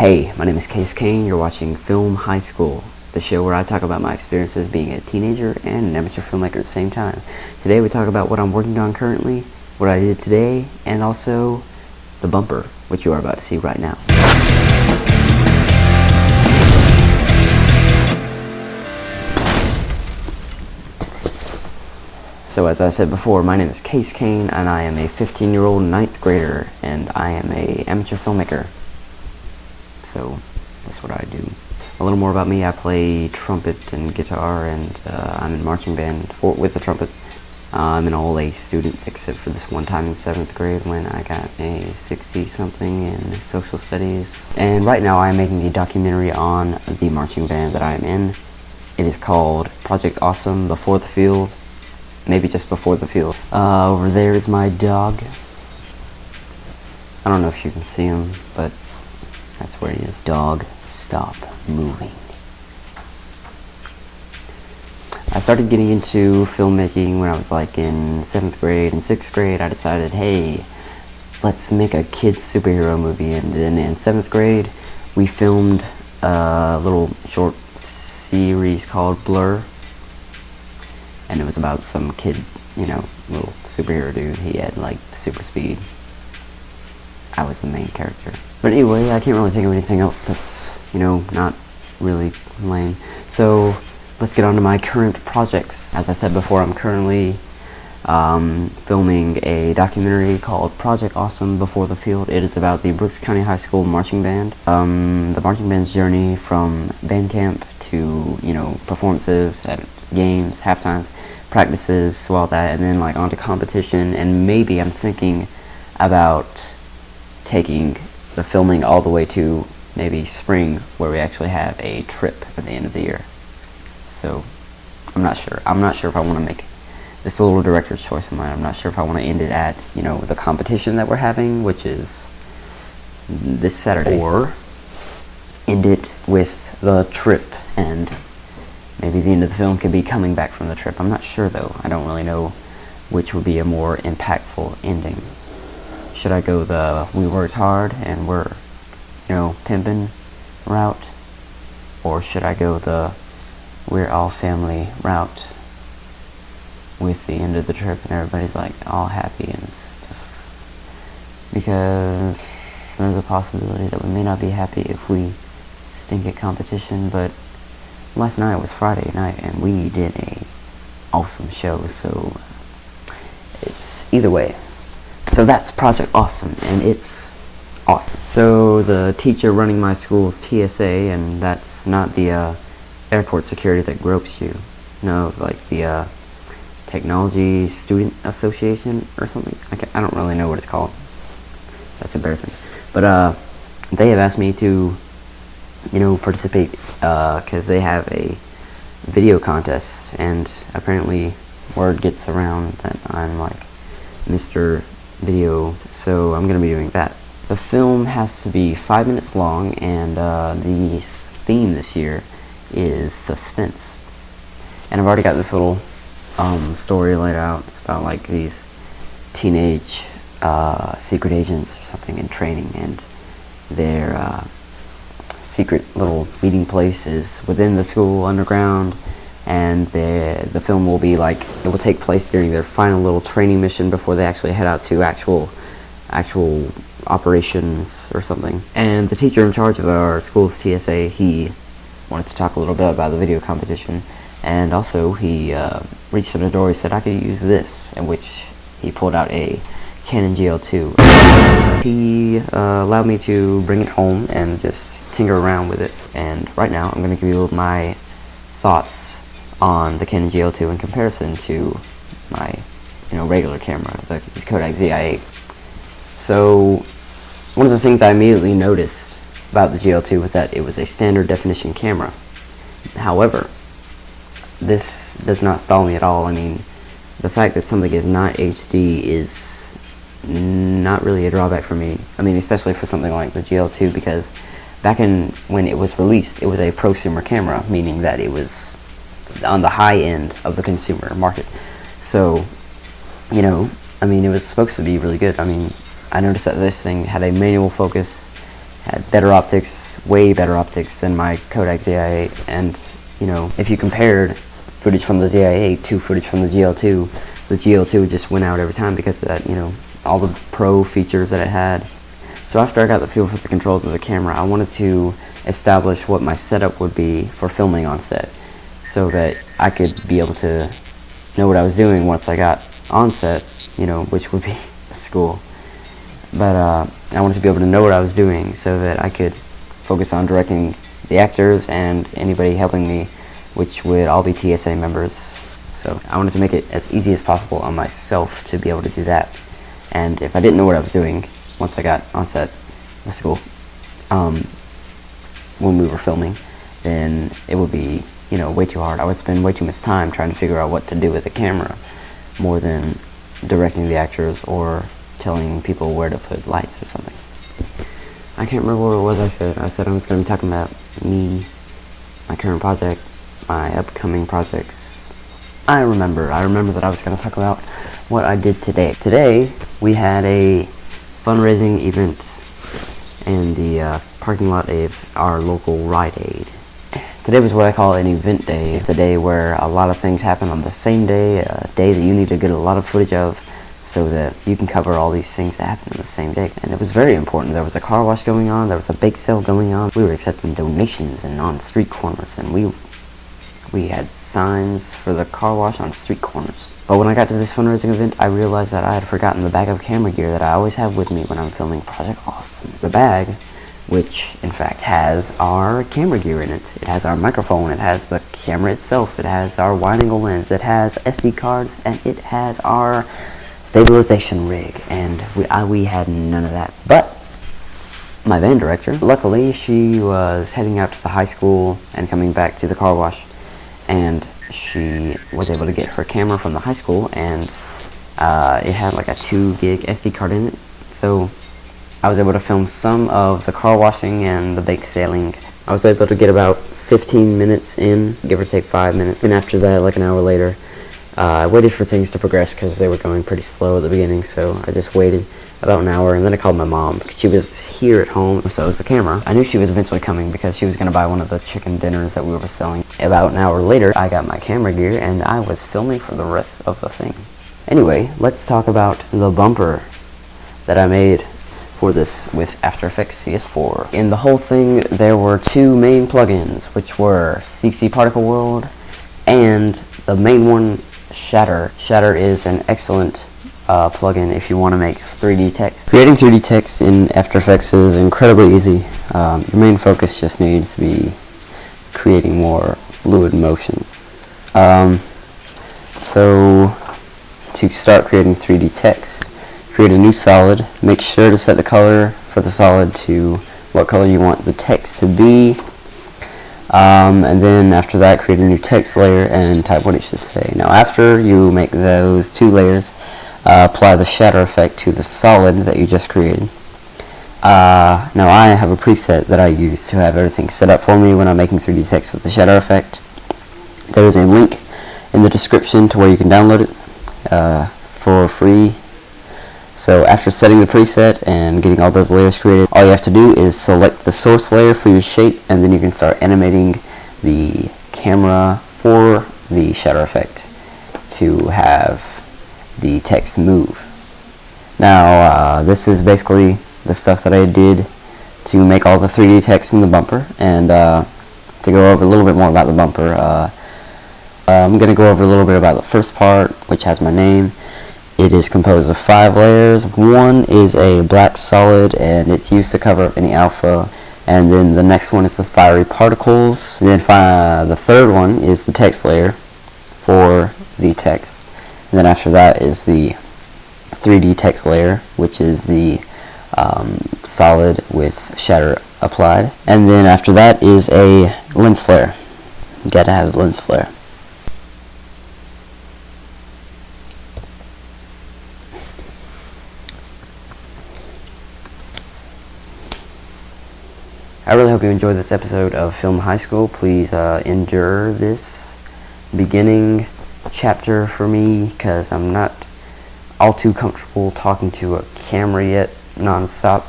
Hey, my name is Cain. You're watching Film High School, the show where I talk about my experiences being a teenager and an amateur filmmaker at the same time. Today we talk about what I'm working on currently, what I did today, and also the bumper, which you are about to see right now. So as I said before, my name is Cain, and I am a 15-year-old 9th grader, and I am an amateur filmmaker. So that's what I do. A little more about me: I play trumpet and guitar, and I'm in marching band with the trumpet. I'm an all-A student, except for this one time in 7th grade when I got a 60-something in social studies. And right now I'm making a documentary on the marching band that I'm in. It is called Project Awesome Before the Field. Maybe just before the field. Over there is my dog. I don't know if you can see him, but that's where he is. Dog, stop moving. I started getting into filmmaking when I was like in 7th grade and 6th grade. I decided, hey, let's make a kid's superhero movie. And then in 7th grade, we filmed a little short series called Blur. And it was about some kid, little superhero dude. He had like super speed. I was the main character. But anyway, I can't really think of anything else that's, not really lame. So let's get on to my current projects. As I said before, I'm currently filming a documentary called Project Awesome Before the Field. It is about the Brooks County High School marching band. The marching band's journey from band camp to, performances at games, halftimes, practices, all that, and then like onto competition. And maybe I'm thinking about taking the filming all the way to maybe spring, where we actually have a trip at the end of the year. So I'm not sure if I want to make this a little director's choice of mine. I'm not sure if I want to end it at the competition that we're having, which is this Saturday, or end it with the trip, and maybe the end of the film could be coming back from the trip. I'm not sure though. I don't really know which would be a more impactful ending. Should I go the we worked hard and we're, pimping route? Or should I go the we're all family route with the end of the trip and everybody's like all happy and stuff? Because there's a possibility that we may not be happy if we stink at competition, but last night was Friday night and we did a awesome show, so it's either way. So that's Project Awesome, and it's awesome. So the teacher running my school's TSA, and that's not the airport security that gropes you. No, like the Technology Student Association or something. I don't really know what it's called. That's embarrassing. But they have asked me to participate because they have a video contest, and apparently word gets around that I'm like Mr. Video, so I'm gonna be doing that. The film has to be 5 minutes long, and the theme this year is suspense. And I've already got this little story laid out. It's about like these teenage secret agents or something in training, and their secret little meeting place is within the school underground, and the film will be like, it will take place during their final little training mission before they actually head out to actual operations or something. And the teacher in charge of our school's TSA, he wanted to talk a little bit about the video competition, and also he reached in the door. He said I could use this, in which he pulled out a Canon GL2. He allowed me to bring it home and just tinker around with it. And right now I'm going to give you my thoughts on the Canon GL2 in comparison to my regular camera, the Kodak ZI-8. So one of the things I immediately noticed about the GL2 was that it was a standard definition camera. However, this does not stall me at all. I mean, the fact that something is not HD is not really a drawback for me. I mean, especially for something like the GL2, because back when it was released, it was a prosumer camera, meaning that it was on the high end of the consumer market. So, it was supposed to be really good. I mean, I noticed that this thing had a manual focus, had better optics, way better optics than my Kodak ZI-8. And you know, if you compared footage from the ZI-8 to footage from the GL2, the GL2 just went out every time because of that, you know, all the pro features that it had. So after I got the feel for the controls of the camera, I wanted to establish what my setup would be for filming on set, so that I could be able to know what I was doing once I got on set, you know, which would be the school. But I wanted to be able to know what I was doing so that I could focus on directing the actors and anybody helping me, which would all be TSA members. So I wanted to make it as easy as possible on myself to be able to do that. And if I didn't know what I was doing once I got on set, the school, when we were filming, then it would be, you know, way too hard. I would spend way too much time trying to figure out what to do with the camera, more than directing the actors or telling people where to put lights or something. I can't remember what it was I said. I said I was going to be talking about me, my current project, my upcoming projects. I remember that I was going to talk about what I did today. Today, we had a fundraising event in the parking lot of our local Rite Aid. Today was what I call an event day. It's a day where a lot of things happen on the same day, a day that you need to get a lot of footage of so that you can cover all these things that happen on the same day. And it was very important. There was a car wash going on, there was a bake sale going on. We were accepting donations and on street corners, and we had signs for the car wash on street corners. But when I got to this fundraising event, I realized that I had forgotten the backup camera gear that I always have with me when I'm filming Project Awesome. The bag, which in fact has our camera gear in it. It has our microphone, it has the camera itself, it has our wide-angle lens, it has SD cards, and it has our stabilization rig. And we had none of that. But my band director, luckily, she was heading out to the high school and coming back to the car wash, and she was able to get her camera from the high school, and it had like a 2 gig SD card in it. So I was able to film some of the car washing and the bake sailing. I was able to get about 15 minutes in, give or take 5 minutes. And after that, like an hour later, I waited for things to progress because they were going pretty slow at the beginning. So I just waited about an hour, and then I called my mom because she was here at home, so was the camera. I knew she was eventually coming because she was going to buy one of the chicken dinners that we were selling. About an hour later, I got my camera gear and I was filming for the rest of the thing. Anyway, let's talk about the bumper that I made for this with After Effects CS4. In the whole thing, there were 2 main plugins, which were CC Particle World and the main one, Shatter. Shatter is an excellent plugin if you want to make 3D text. Creating 3D text in After Effects is incredibly easy. Your main focus just needs to be creating more fluid motion. So to start creating 3D text, create a new solid. Make sure to set the color for the solid to what color you want the text to be. And then after that, create a new text layer and type what it should say. Now after you make those 2 layers, apply the shatter effect to the solid that you just created. Now I have a preset that I use to have everything set up for me when I'm making 3D text with the shatter effect. There is a link in the description to where you can download it for free. So after setting the preset and getting all those layers created, all you have to do is select the source layer for your shape, and then you can start animating the camera for the shatter effect to have the text move. Now this is basically the stuff that I did to make all the 3D text in the bumper. And to go over a little bit more about the bumper, I'm going to go over a little bit about the first part, which has my name. It is composed of 5 layers. One is a black solid, and it's used to cover up any alpha. And then the next one is the fiery particles. And then the third one is the text layer for the text. And then after that is the 3D text layer, which is the solid with shatter applied. And then after that is a lens flare. You gotta have the lens flare. I really hope you enjoyed this episode of Film High School. Please endure this beginning chapter for me, because I'm not all too comfortable talking to a camera yet non-stop.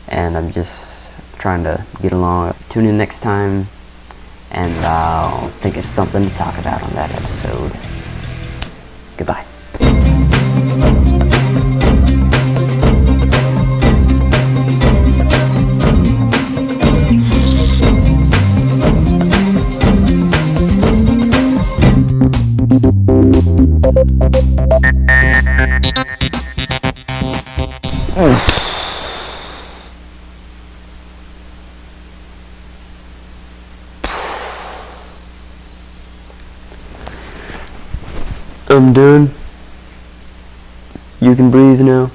and I'm just trying to get along. Tune in next time, and I'll think of something to talk about on that episode. Goodbye. I'm done. You can breathe now.